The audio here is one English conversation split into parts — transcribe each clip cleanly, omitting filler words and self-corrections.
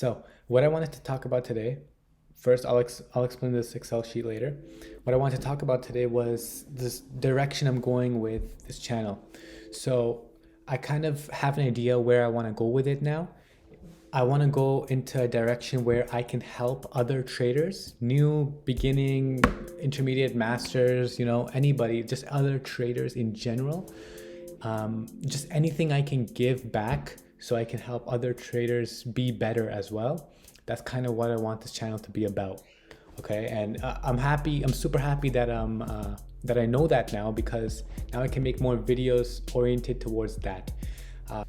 So what I wanted to talk about today, first I'll explain this Excel sheet later. What I wanted to talk about today was this direction I'm going with this channel. So I kind of have an idea where I want to go with it now. I want to go into a direction where I can help other traders, new, beginning, intermediate, masters, anybody, just other traders in general. Just anything I can give back so I can help other traders be better as well. That's kind of what I want this channel to be about. Okay, and I'm super happy that that I know that now, because now I can make more videos oriented towards that.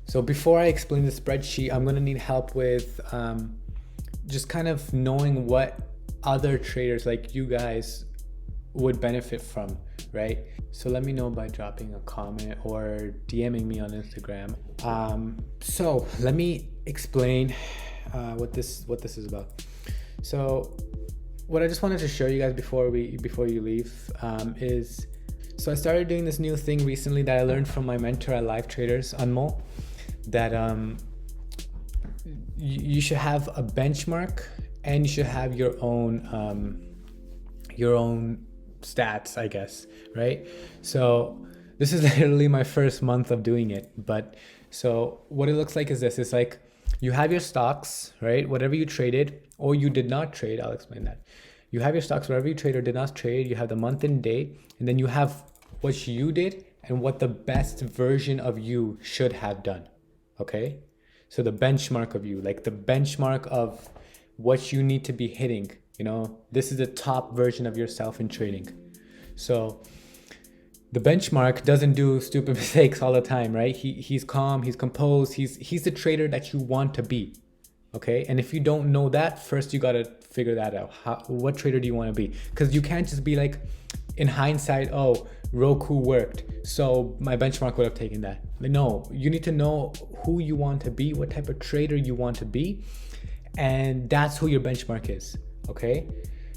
So before I explain the spreadsheet, I'm gonna need help with just kind of knowing what other traders like you guys would benefit from, right? So let me know by dropping a comment or DMing me on Instagram. So let me explain what this is about. So what I just wanted to show you guys before you leave is, so I started doing this new thing recently that I learned from my mentor at Live Traders, Anmol, that you should have a benchmark and you should have your own stats, I guess, right? So this is literally my first month of doing it, but so what it looks like is this. It's like you have your stocks, right? Whatever you traded or you did not trade, I'll explain that. You have your stocks, whatever you trade or did not trade, you have the month and date, and then you have what you did and what the best version of you should have done, okay? So the benchmark of you, like the benchmark of what you need to be hitting, this is the top version of yourself in trading. So the benchmark doesn't do stupid mistakes all the time, right? He's calm, he's composed, he's the trader that you want to be, okay? And if you don't know that, first you gotta figure that out. What trader do you want to be? Because you can't just be like, in hindsight, oh, Roku worked, so my benchmark would have taken that. No, you need to know who you want to be, what type of trader you want to be, and that's who your benchmark is, okay?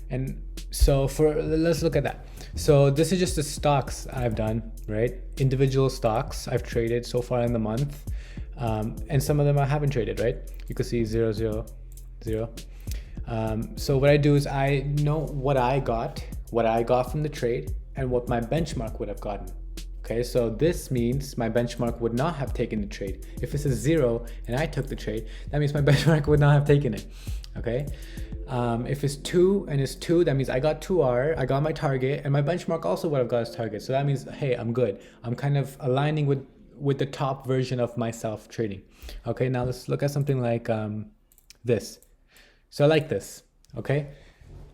And so let's look at that. So this is just the stocks I've done, right? Individual stocks I've traded so far in the month, and some of them I haven't traded, right? You can see 0, 0, 0. So what I do is I know what I got from the trade and what my benchmark would have gotten. Okay, so this means my benchmark would not have taken the trade. If it's a 0 and I took the trade, that means my benchmark would not have taken it. Okay, if it's 2 and it's 2, that means I got 2R, I got my target, and my benchmark also would have got its target. So that means, hey, I'm good. I'm kind of aligning with the top version of myself trading. Okay, now let's look at something like this. So I like this, okay?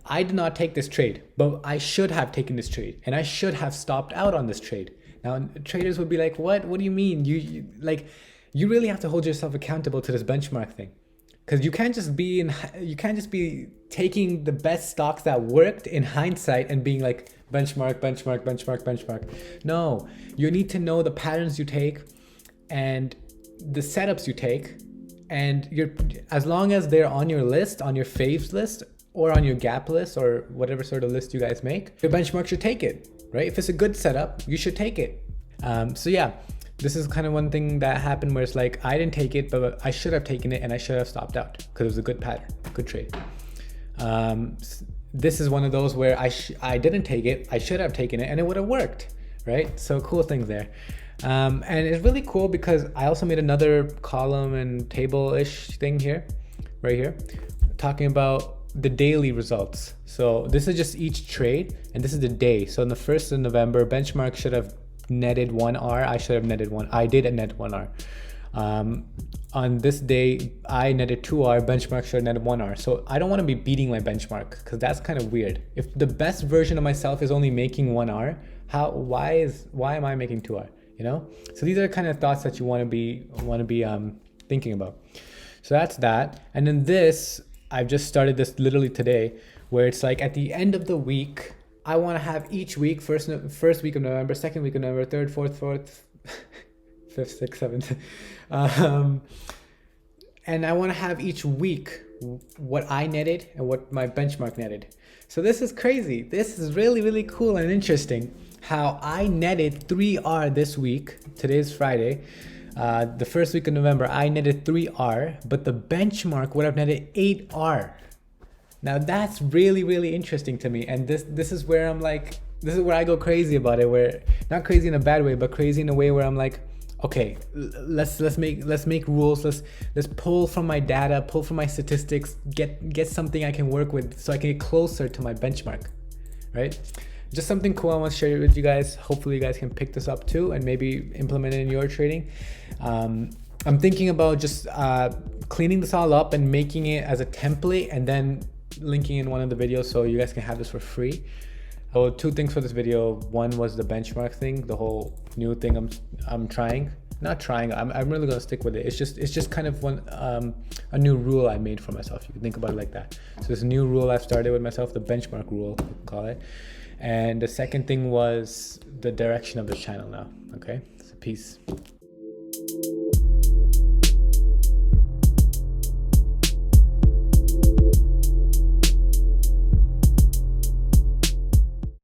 I did not take this trade, but I should have taken this trade, and I should have stopped out on this trade. Now, traders would be like, what do you mean? You really have to hold yourself accountable to this benchmark thing. Because you can't just be taking the best stocks that worked in hindsight and being like benchmark, benchmark, benchmark, benchmark. No, you need to know the patterns you take and the setups you take, and as long as they're on your list, on your faves list, or on your gap list, or whatever sort of list you guys make, your benchmark should take it, right? If it's a good setup, you should take it. So yeah, this is kind of one thing that happened where it's like, I didn't take it, but I should have taken it and I should have stopped out because it was a good pattern, good trade. This is one of those where I didn't take it, I should have taken it and it would have worked, right? So cool things there. And it's really cool because I also made another column and table-ish thing here, right here, talking about the daily results. So this is just each trade and this is the day. So on the 1st of November, benchmark should have netted 1R. I should have netted 1. I did net 1R. On this day, I netted 2R. Benchmark should have netted 1R. So I don't want to be beating my benchmark because that's kind of weird. If the best version of myself is only making 1R, why am I making 2R? So these are kind of thoughts that you want to be thinking about. So that's that. And then this, I've just started this literally today, where it's like at the end of the week, I want to have each week, first week of November, second week of November, third, fourth, fifth, sixth, seventh, and I want to have each week what I netted and what my benchmark netted. So this is crazy. This is really, really cool and interesting how I netted 3R this week. Today's Friday. The first week of November, I netted 3R, but the benchmark would have netted 8R. Now that's really, really interesting to me. And this is where I'm like, this is where I go crazy about it, where not crazy in a bad way, but crazy in a way where I'm like, okay, let's make rules. Let's pull from my data, pull from my statistics, get something I can work with so I can get closer to my benchmark, right? Just something cool I want to share with you guys. Hopefully you guys can pick this up too and maybe implement it in your trading. I'm thinking about just cleaning this all up and making it as a template and then linking in one of the videos so you guys can have this for free. So 2 things for this video. One was the benchmark thing, the whole new thing I'm trying. Not trying, I'm really gonna stick with it. It's just kind of a new rule I made for myself. You can think about it like that. So this new rule I've started with myself, the benchmark rule, you can call it. And the second thing was the direction of the channel now. Okay, so peace.